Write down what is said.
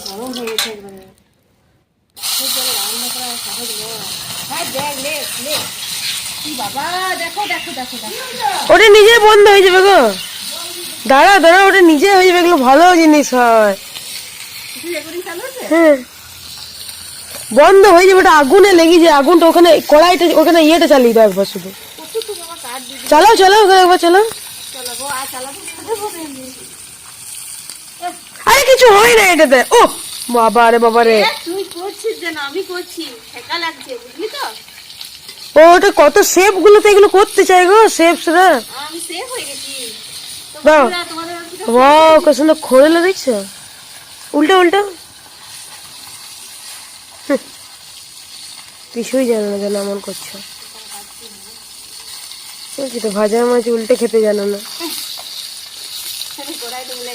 গরম হয়ে গেছে একবারে। কাঠের জলে রান্না করা সহজ নয়। হ্যাঁ দেখ লে লে কি বাবা, দেখো দেখো দেখো দেখো ওটা নিজে বন্ধ হয়ে যাবে গো। দাঁড়া দাঁড়া, ওটা নিজে হয়ে যাবে, এগুলো ভালো জিনিস হয়। রেকর্ডিং চালু আছে। হ্যাঁ বন্ধ হয়ে যাবে, ওটা আগুনে লেগে যায়, আগুনটা ওখানে কড়াইটা ওখানে ইয়েটা চালিয়ে দাও একবার শুধু। কত তো বাবা কাঠ দিদি চালাও চালাও ওখানে একবার চালাও। চালাবো আর চালাবো সাথে হবে। আরে কিছু হয় না এটাতে। ও বাবা রে বাবা রে, তুই করছিস যেন আমি করছি, ঠেকা লাগছে বুঝলি তো। ও ওটা কত শেপ গুলো তো এগুলো করতে চাই গো, শেপসরা। আমি সেভ হয়ে গেছি। তো দাও। বন্ধুরা তোমাদের আজকে ওয়াও কত সুন্দর খোরেলা দেখছো। উল্টা উল্টা, কিছুই জানো না যেন এমন করছো। বলছি তো ভাজা মাছ উল্টে খেতে জানো না। কড়াইতে বলে